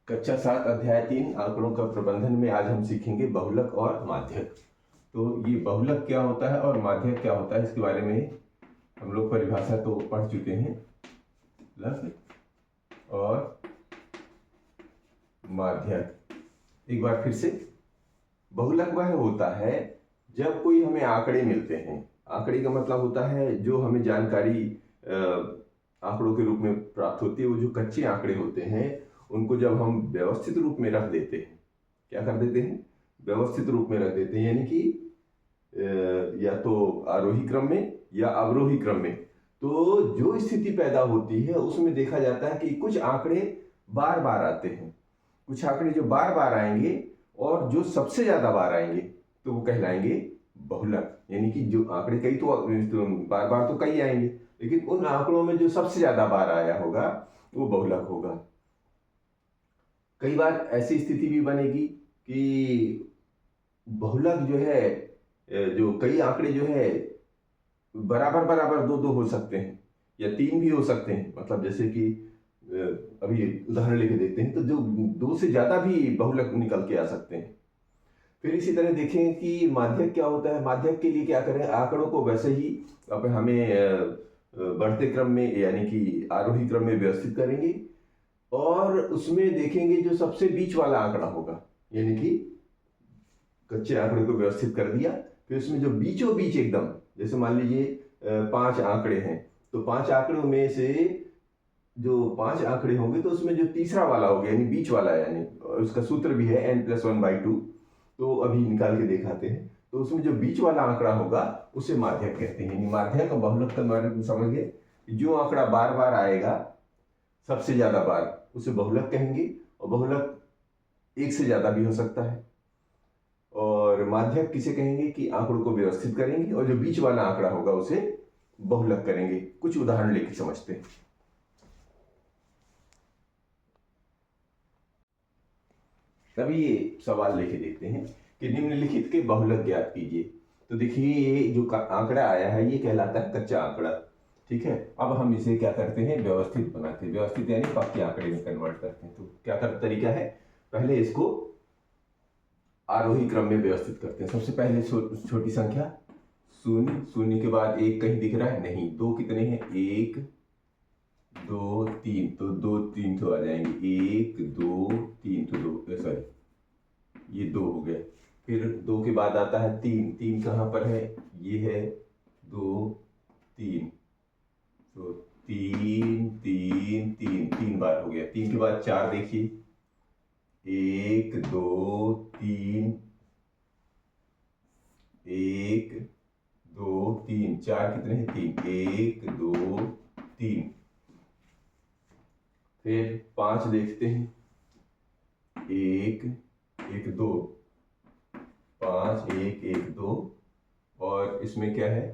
कक्षा 7 अध्याय 3 आंकड़ों का प्रबंधन में आज हम सीखेंगे बहुलक और माध्यक। तो ये बहुलक क्या होता है और माध्यक क्या होता है, इसके बारे में हम लोग परिभाषा तो पढ़ चुके हैं। लक और माध्यक एक बार फिर से। बहुलक वह होता है जब कोई हमें आंकड़े मिलते हैं। आंकड़े का मतलब होता है जो हमें जानकारी आंकड़ों के रूप में प्राप्त होती है। वो जो कच्चे आंकड़े होते हैं उनको जब हम व्यवस्थित रूप में रख देते हैं, क्या कर देते हैं, व्यवस्थित रूप में रख देते हैं, यानी कि या तो आरोही क्रम में या अवरोही क्रम में। तो जो स्थिति पैदा होती है उसमें देखा जाता है कि कुछ आंकड़े बार बार आते हैं, कुछ आंकड़े जो बार बार आएंगे और जो सबसे ज्यादा बार आएंगे तो वो कहलाएंगे बहुलक। यानी कि जो आंकड़े कई तो बार बार तो कई आएंगे, लेकिन उन आंकड़ों में जो सबसे ज्यादा बार आया होगा वो बहुलक होगा। कई बार ऐसी स्थिति भी बनेगी कि बहुलक जो है, जो कई आंकड़े जो है बराबर बराबर दो दो हो सकते हैं या तीन भी हो सकते हैं। मतलब जैसे कि अभी उदाहरण लेके देखते हैं तो जो दो से ज्यादा भी बहुलक निकल के आ सकते हैं। फिर इसी तरह देखें कि माध्यक क्या होता है। माध्यक के लिए क्या करें, आंकड़ों को वैसे ही हमें बढ़ते क्रम में यानी कि आरोही क्रम में व्यवस्थित करेंगे और उसमें देखेंगे जो सबसे बीच वाला आंकड़ा होगा, यानी कि कच्चे आंकड़े को व्यवस्थित कर दिया। फिर उसमें जो बीचों बीच एकदम, जैसे मान लीजिए 5 आंकड़े हैं तो 5 आंकड़ों में से जो 5 आंकड़े होंगे तो उसमें जो तीसरा वाला हो गया यानी बीच वाला, यानी उसका सूत्र भी है n+1/2, तो अभी निकाल के दिखाते हैं। तो उसमें जो बीच वाला आंकड़ा होगा उसे माध्यक कहते हैं। यानी माध्यक और बहुलक का बारे में समझ गए। जो आंकड़ा बार बार आएगा सबसे ज्यादा बार उसे बहुलक कहेंगे, और बहुलक एक से ज्यादा भी हो सकता है। और माध्यक किसे कहेंगे कि आंकड़ों को व्यवस्थित करेंगे, और जो बीच वाला आंकड़ा होगा उसे बहुलक करेंगे। कुछ उदाहरण लेकर समझते हैं। तभी ये सवाल लेके देखते हैं कि निम्नलिखित के बहुलक ज्ञात कीजिए। तो देखिए ये जो आंकड़ा आया है ये कहलाता है कच्चा आंकड़ा, ठीक है। अब हम इसे क्या करते हैं, व्यवस्थित बनाते हैं। व्यवस्थित यानी पक्के आंकड़े में कन्वर्ट करते हैं। तो क्या कर तरीका है, पहले इसको आरोही क्रम में व्यवस्थित करते हैं। सबसे पहले छोटी संख्या 0, 0 के बाद 1 कहीं दिख रहा है नहीं। 2 कितने हैं, 1 2 3, तो 2 3 तो आ जाएंगे, 1 2 3 तो 2, सॉरी ये 2 हो गए। फिर 2 के बाद आता है 3, 3 कहाँ पर है, ये है 2 3, तो 3 3 3 3 बार हो गया। 3 के बाद 4 देखिए, 1 2 3, 1 2 3, 4 कितने हैं, 3, 1 2 3। फिर 5 देखते हैं, 1 1 2, 5 1 1 2, और इसमें क्या है,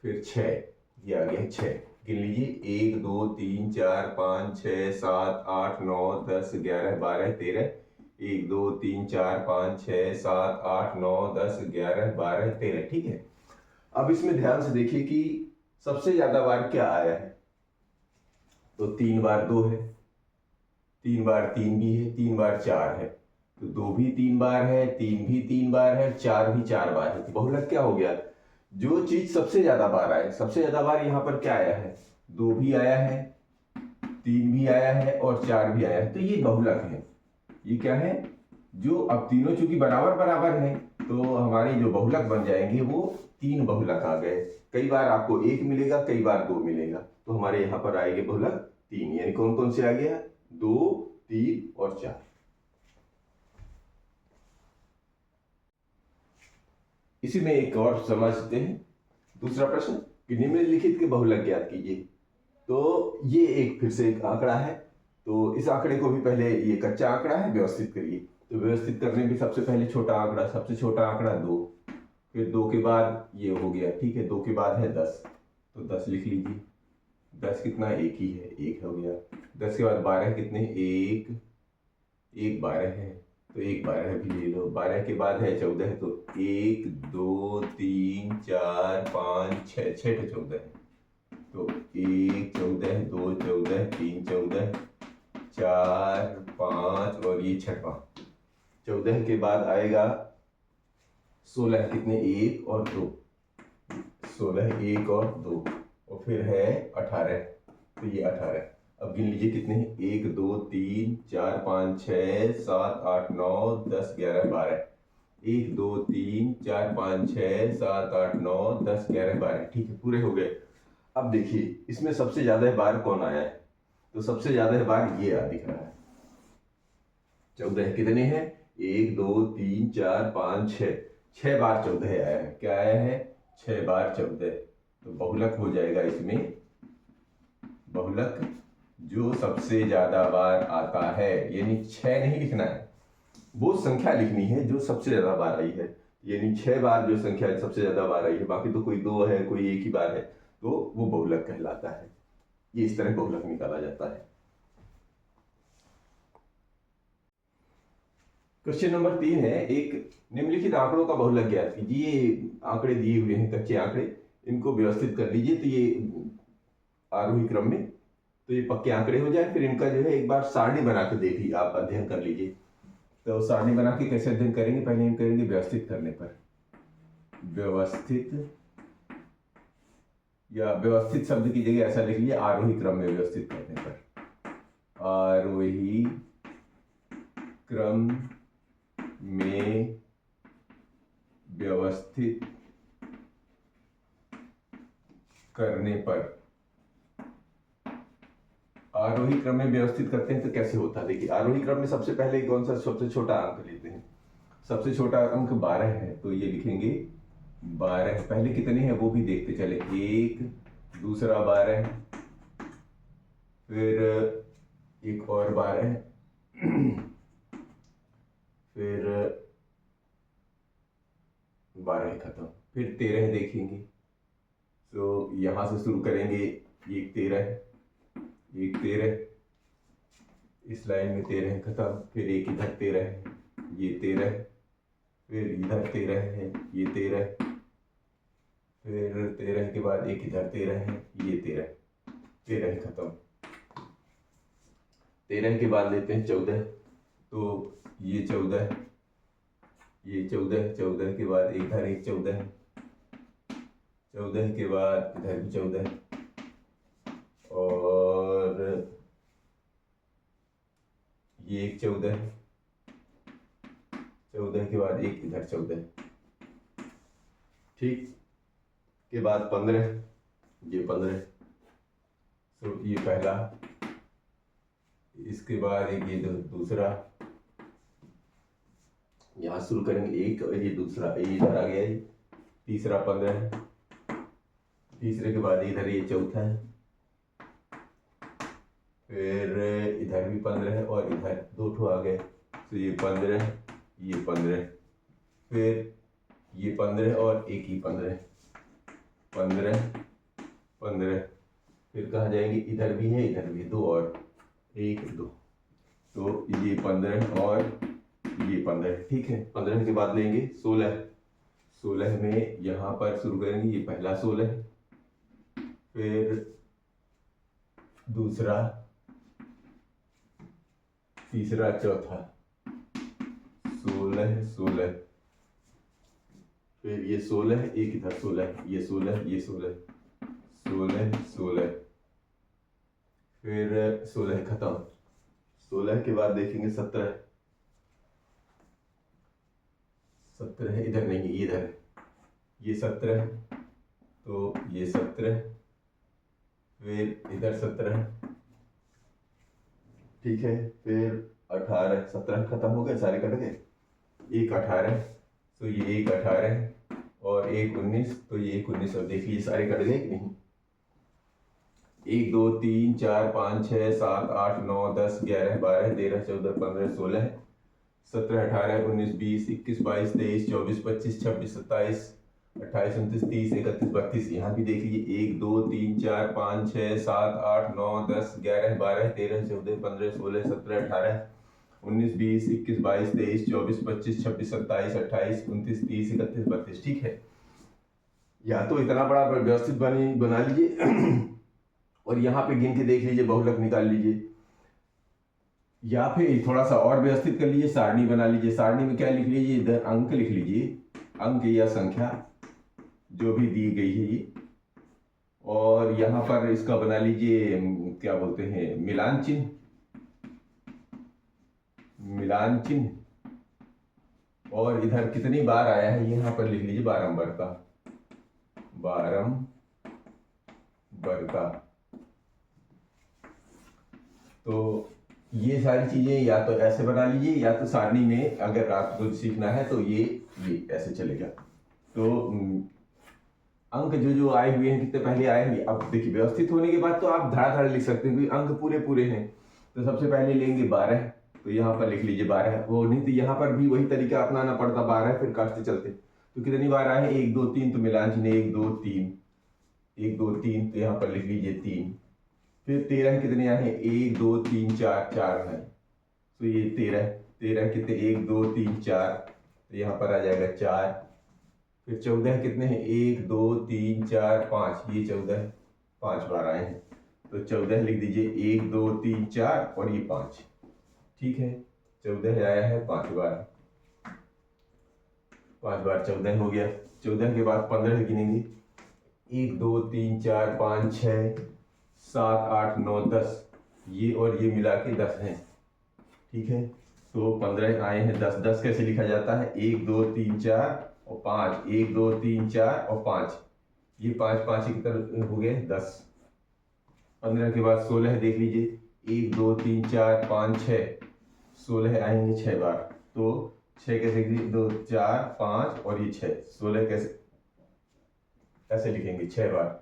फिर 6, ये आ गया 6। गिन लीजिए, 1 2 3 4 5 6 7 8 9 10 11 12 13, 1 2 3 4 5 6 7 8 9 10 11 12 13, ठीक है। अब इसमें ध्यान से देखिए कि सबसे ज्यादा बार क्या आया है। तो 3 बार 2 है, 3 बार 3 भी है, 3 बार 4 है, तो 2 भी 3 बार है, 3 भी 3 बार है, 4 भी 4 बार है। तो बहुलक क्या हो गया, जो चीज सबसे ज्यादा बार आए। सबसे ज्यादा बार यहाँ पर क्या आया है, 2 भी आया है, 3 भी आया है और 4 भी आया है, तो ये बहुलक है। ये क्या है, जो अब तीनों चूंकि बराबर बराबर है तो हमारे जो बहुलक बन जाएंगे वो 3 बहुलक आ गए। कई बार आपको 1 मिलेगा, कई बार 2 मिलेगा, तो हमारे यहाँ पर आएंगे बहुलक 3। यानी कौन कौन से आ गया, 2 3 और 4। इसी में एक और समझते हैं, दूसरा प्रश्न कि निम्नलिखित के बहुलक ज्ञात कीजिए। तो ये एक फिर से एक आंकड़ा है, तो इस आंकड़े को भी पहले, ये कच्चा आंकड़ा है, व्यवस्थित करिए। तो व्यवस्थित करने में सबसे पहले छोटा आंकड़ा, सबसे छोटा आंकड़ा 2, फिर 2 के बाद ये हो गया, ठीक है। 2 के बाद है 10, तो 10 लिख लीजिए। 10 कितना, 1 ही है, 1 हो गया। 10 के बाद 12 कितने, 1 1 12 है, तो 1 12 भी ले लो। 12 के बाद है 14, तो 1 2 3 4 5 6, 6 तो 14 है, तो 1 14 2 14 3 14 4 और ये छठवां। 14 के बाद आएगा 16, कितने, 1 और 2, 16, 1 और 2, और फिर है 18, तो ये 18। अब गिन लीजिए कितने हैं, 1 2 3 4 5 6 7 8 9 10 11 12, 1 2 3 4 5 6 7 8 9 10 11 12, ठीक है, पूरे हो गए। अब देखिए इसमें सबसे ज्यादा बार कौन आया है, तो सबसे ज्यादा बार ये दिख रहा है। 14 कितने हैं, 1 2 3 4 5 6, 6 बार 14 आया है। क्या आया है, 6 बार 14, तो बहुलक हो जाएगा इसमें, बहुलक जो सबसे ज्यादा बार आता है, यानी 6 नहीं लिखना है, वो संख्या लिखनी है जो सबसे ज्यादा बार आई है, यानी 6 बार जो संख्या सबसे ज्यादा बार आई है, बाकी तो कोई 2 है, कोई 1 ही बार है, तो वो बहुलक कहलाता है। ये इस तरह बहुलक निकाला जाता है। क्वेश्चन नंबर 3 है, एक निम्नलिखित आंकड़ों का बहुलक ज्ञात कीजिए। ये आंकड़े दिए हुए हैं, कच्चे आंकड़े, इनको व्यवस्थित कर लीजिए, तो ये आरोही क्रम में, तो ये पक्के आंकड़े हो जाए। फिर इनका जो है एक बार सारणी बना के देखिए, आप अध्ययन कर लीजिए। तो सारणी बना के कैसे अध्ययन करेंगे, पहले हम करेंगे व्यवस्थित करने पर, व्यवस्थित, या व्यवस्थित शब्द की जगह ऐसा लिख लीजिए, आरोही क्रम में व्यवस्थित करने पर, आरोही क्रम में व्यवस्थित करने पर। आरोही क्रम में व्यवस्थित करते हैं तो कैसे होता है, देखिए आरोही क्रम में सबसे पहले कौन सा सबसे छोटा अंक लेते हैं, सबसे छोटा अंक 12 है, तो ये लिखेंगे 12। पहले कितने हैं वो भी देखते चले, 1, दूसरा 12, फिर एक और 12, फिर 12 खत्म, फिर 13 देखेंगे, तो यहां से शुरू करेंगे, एक 13, एक 13, इस लाइन में 13 खत्म, फिर एक इधर 13 है, ये 13, फिर इधर 13 है, ये 13, फिर 13 के बाद एक इधर 13 है, ये 13, 13 खत्म। 13 के बाद लेते हैं 14, तो ये 14, ये 14, 14 के बाद इधर एक 14, 14 के बाद इधर भी 14, और ये एक 14, 14 के बाद एक इधर 14, ठीक, के बाद 15, ये 15, तो ये पहला, इसके बाद एक ये दूसरा, यहाँ शुरू करेंगे एक, और ये दूसरा, ये इधर आ गया, ये तीसरा 15, तीसरे के बाद इधर ये चौथा है, फिर इधर भी 15 है, और इधर 2 ठो आ गए, तो ये 15, ये 15, फिर ये 15 और एक ही 15, 15, 15, फिर कहाँ जाएंगे, इधर भी है, इधर भी 2 और 1 2, तो ये 15 और ये 15, ठीक है। 15 के बाद लेंगे 16, 16 में यहाँ पर शुरू करेंगे, ये पहला 16, फिर दूसरा, तीसरा, चौथा, 16 16, फिर ये 16, एक इधर 16, ये 16, ये 16, 16 16, फिर 16 खत्म। 16 के बाद देखेंगे 17, 17 इधर नहीं, इधर, ये 17, तो ये 17, फिर इधर 17, ठीक है, फिर 18, 17 खत्म हो गए, सारे कट गए, एक 18, तो ये एक 18, और एक 19, तो ये एक 19, और देखिए सारे कट गए कि नहीं, 1 2 3 4 5 6 7 8 9 10 11 12 13 14 15 16 17 18 19 20 21 22 23 24 25 26 27 28 29 30 31 32, यहाँ भी देख लीजिए 1 2 3 4 5 6 7 8 9 10 11 12 13 14 15 16 17 18 19 20 21 22 23 24 25 26 27 28 29 30 31 32, ठीक है। या तो इतना बड़ा व्यवस्थित बना लीजिए और यहाँ पे गिन के देख लीजिए, बहुलक निकाल लीजिए। या फिर थोड़ा सा और व्यवस्थित कर लीजिए, सारणी बना लीजिए। सारणी में क्या लिख लीजिए, इधर अंक लिख लीजिए, अंक या संख्या जो भी दी गई है ये, और यहाँ पर इसका बना लीजिए क्या बोलते हैं, मिलान चिन्ह, मिलान चिन्ह। और इधर कितनी बार आया है ये यहाँ पर लिख लीजिए, बारंबार का, बारंबार का। तो ये सारी चीजें या तो ऐसे बना लीजिए, या तो सारणी में अगर आपको सीखना है तो ये ऐसे चलेगा। तो अंक जो जो आए हुए हैं, कितने पहले आए हैं, अब देखिए व्यवस्थित होने के बाद तो आप धड़ाधड़ लिख सकते हैं, क्योंकि अंक पूरे पूरे हैं। तो सबसे पहले लेंगे 12, तो यहाँ पर लिख लीजिए 12, वो नहीं तो यहाँ पर भी वही तरीका अपनाना पड़ता, 12 फिर काटते चलते। तो कितनी बार आए हैं, 1 2 3, तो मिलान चिन्ह 1 2 3, 1 2 3, तो यहाँ पर लिख लीजिए 3। फिर 13 कितने आए हैं, 1 2 3 4, 4 है, तो ये 13 कितने, 1 2 3 4, तो यहाँ पर आ जाएगा 4। फिर 14 कितने हैं, 1 2 3 4 5, ये 14 5 बार आए हैं, तो 14 लिख दीजिए, 1 2 3 4 और ये 5, ठीक है। 14 आया है 5 बार, 5 बार 14 हो गया। 14 के बाद 15 गिनेंगे, 1 2 3 4 5 6 7 8 9 10, ये और ये मिला के 10 हैं, ठीक है। तो 15 आए हैं, 10 10 कैसे लिखा जाता है, 1 2 3 4 और 5, 1 2 3 4 और 5, ये 5 5 कितने हो गए, 10। 15 के बाद 16 देख लीजिए, 1 2 3 4 5 6, 16 आएंगे 6 बार। तो 6 कैसे, 2 4 5 और ये 6, 16 कैसे ऐसे लिखेंगे 6 बार,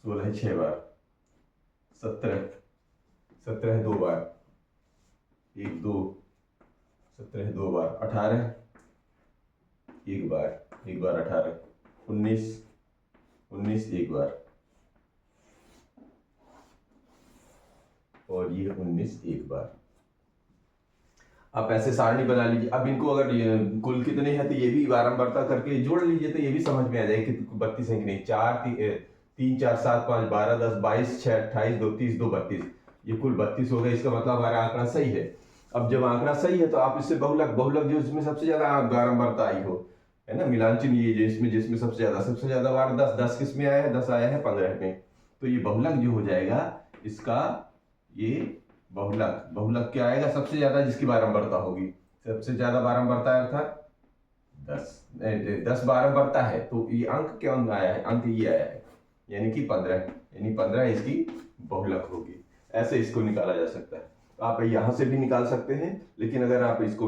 16 6 बार। 17 17 2 बार, 1 2, 17 2 बार। 18 1 बार, 1 बार 18। 19 19 1 बार, और ये 19 1 बार। आप ऐसे सारणी बना लीजिए। अब इनको अगर कुल कितने हैं तो ये भी बारंबारता करके जोड़ लीजिए, तो ये भी समझ में आ जाएगा कि 32 है कि नहीं। 4 3 4 7 5 12 10 22 6 28 2 30 2 32, ये कुल 32 हो गए। इसका मतलब हमारा आंकड़ा सही है। अब जब आंकड़ा सही है तो आप इससे बहुलक, बहुलक जो इसमें सबसे ज्यादा बारंबारता आई हो, है ना, मिलान चिन्ह ये जिसमें जिसमें सबसे ज्यादा बार 10 10 किस में आया है, 10 आया है 15 में, तो ये बहुलक जो हो जाएगा इसका, ये बहुलक, बहुलक क्या आएगा, सबसे ज्यादा जिसकी बारंबारता होगी, सबसे ज्यादा बारंबारता अर्थात 10 बारंबारता है, तो ये अंक क्या आया है, अंक ये आया है, यानी कि 15, यानी 15 इसकी बहुलक होगी। ऐसे इसको निकाला जा सकता है। आप यहाँ से भी निकाल सकते हैं, लेकिन अगर आप इसको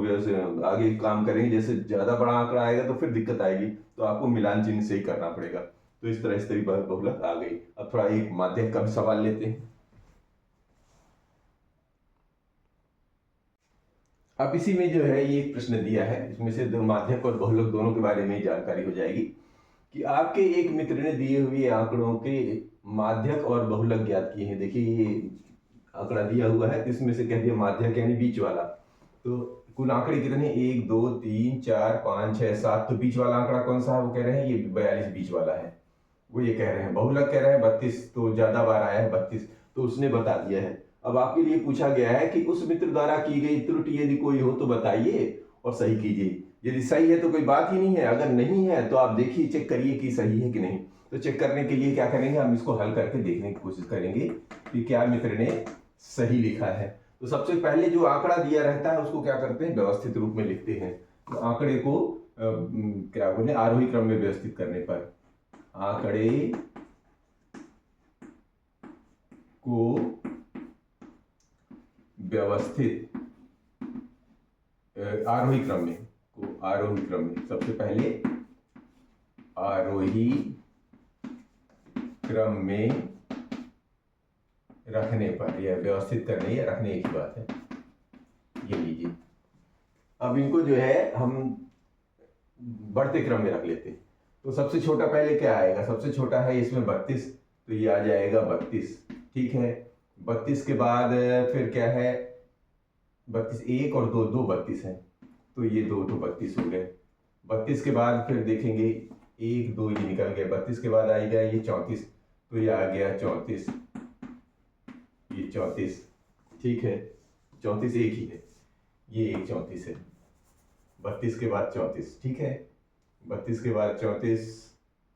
आगे काम करेंगे, जैसे ज्यादा बड़ा आंकड़ा आएगा तो फिर दिक्कत आएगी, तो आपको मिलान चिन्ह से ही करना पड़ेगा। तो इस तरह बहुलक आ गई। अब थोड़ा एक माध्यक का भी सवाल लेते हैं। अब इसी में जो है ये एक प्रश्न दिया है, इसमें से दो माध्यक और बहुलक दोनों के बारे में जानकारी हो जाएगी कि आपके एक मित्र ने दिए हुए आंकड़ों के माध्यक और बहुलक ज्ञात किए हैं। देखिए ये आंकड़ा दिया हुआ है, इसमें से कह दिया माध्यक यानी बीच वाला। तो कुल आंकड़े कितने, 1 2 3 4 5 6 7, तो बीच वाला आंकड़ा कौन सा है, वो कह रहे हैं ये 42 बीच वाला है, वो ये कह रहे हैं। बहुलक कह रहे हैं 32, तो ज्यादा बार आया है 32, तो उसने बता दिया है। अब आपके लिए पूछा गया है कि उस मित्र द्वारा की गई त्रुटि यदि कोई हो तो बताइए और सही कीजिए। यदि सही है तो कोई बात ही नहीं है, अगर नहीं है तो आप देखिए, चेक करिए कि सही है कि नहीं। तो चेक करने के लिए क्या करेंगे, हम इसको हल करके देखने की कोशिश करेंगे कि क्या मित्र ने सही लिखा है। तो सबसे पहले जो आंकड़ा दिया रहता है उसको क्या करते हैं, व्यवस्थित रूप में लिखते हैं। तो आंकड़े को क्या बोले, आरोही क्रम में व्यवस्थित करने पर, आंकड़े को व्यवस्थित आरोही क्रम में, को आरोही क्रम में, सबसे पहले आरोही क्रम में रखने पर, या व्यवस्थित करने या रखने की बात है, ये लीजिए। अब इनको जो है हम बढ़ते क्रम में रख लेते हैं। तो सबसे छोटा पहले क्या आएगा, सबसे छोटा है इसमें 32, तो ये आ जाएगा 32, ठीक है। 32 के बाद फिर क्या है, 32 1 और 2 2 32 है, तो ये 2 तो 32 हो गए। 32 के बाद फिर देखेंगे 1 2 ये निकल गया। 32 के बाद आएगा ये 34, तो ये आ गया 34, ये 34, ठीक है। 34 एक ही है, ये एक 34 है, 32 के बाद 34, ठीक है, 32 के बाद 34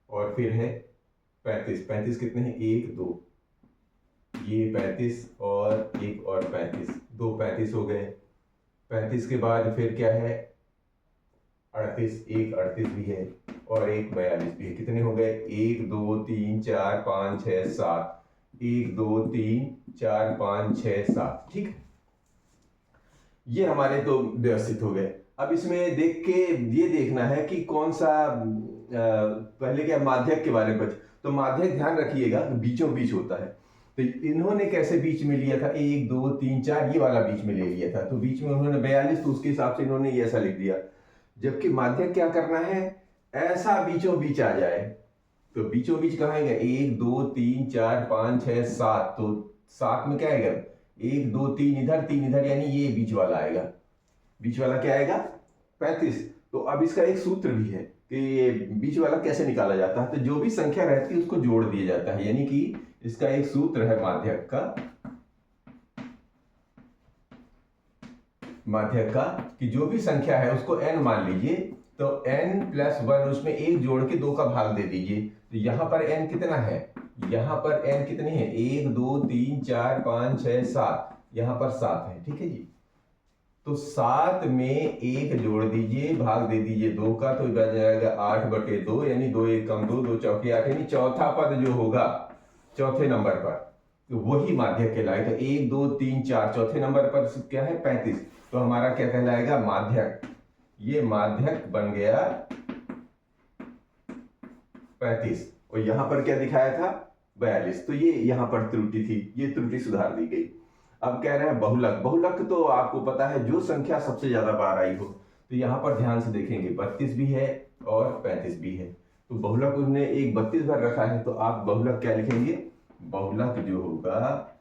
और फिर है 35, 35 कितने हैं, 1 2, ये 35 और एक और 35, दो 35 हो गए। 35 के बाद फिर क्या है, 38, एक 38 भी है और एक 42 भी है, कितने हो गए, 1 2 3 4 5 6 7, 1 2 3 4 5 6 7, ठीक है, ये हमारे तो व्यवस्थित हो गए। अब इसमें देख के ये देखना है कि कौन सा पहले क्या माध्यक के बारे में, तो माध्यक ध्यान रखिएगा बीचों बीच होता है, तो इन्होंने कैसे बीच में लिया था, 1 2 3 4 ये वाला बीच में ले लिया था, तो बीच में उन्होंने 42, तो उसके हिसाब से इन्होंने ये ऐसा लिख दिया। जबकि माध्यक क्या करना है, ऐसा बीचों बीच आ जाए, तो बीचों बीच कहाँ आएगा, 1 2 3 4 5 6 7, तो 7 में क्या आएगा, 1 2 3 इधर 3 इधर, यानी ये बीच वाला आएगा, बीच वाला क्या आएगा 35। तो अब इसका एक सूत्र भी है कि ये बीच वाला कैसे निकाला जाता है, तो जो भी संख्या रहती है उसको जोड़ दिया जाता है, यानी कि इसका एक सूत्र है माध्यक का कि जो भी संख्या है उसको n मान लीजिए, तो n + 1 उसमें एक जोड़ के 2 का भाग दे दीजिए, तो यहां पर n कितना है, यहां पर n कितनी है, 1 2 3 4 5 6 7, यहां पर 7 है, ठीक है जी, तो 7 में एक जोड़ दीजिए, भाग दे दीजिए 2 का, तो बन जाएगा 8/2, यानी 2 1 कम 2, 2 चौके 8, यानी चौथा पद जो होगा चौथे नंबर पर, तो वही माध्यक कहलाएगा। 1 2 3 4 चौथे नंबर पर क्या है 35, तो हमारा क्या कहलाएगा, माध्यक, ये माध्यक बन गया 35, और यहां पर क्या दिखाया था 42, तो ये यहां पर त्रुटि थी, ये त्रुटि सुधार दी गई। अब कह रहे हैं बहुलक, बहुलक तो आपको पता है जो संख्या सबसे ज्यादा बार आई हो, तो यहां पर ध्यान से देखेंगे 32 भी है और 35 भी है, तो बहुलक उसने एक 32 बार रखा है, तो आप बहुलक क्या लिखेंगे, बहुलक जो होगा,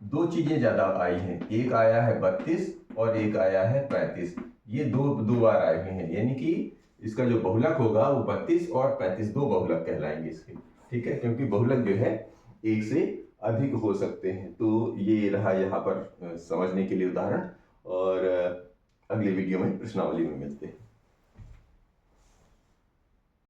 दो चीजें ज्यादा आई हैं, एक आया है 32 और एक आया है 35, ये दो बार आए हुए हैं, यानी कि इसका जो बहुलक होगा वो 32 और 35 दो बहुलक कहलाएंगे इसके, ठीक है, क्योंकि बहुलक जो है एक से अधिक हो सकते हैं। तो ये रहा यहाँ पर समझने के लिए उदाहरण, और अगले वीडियो में प्रश्नावली में मिलते हैं।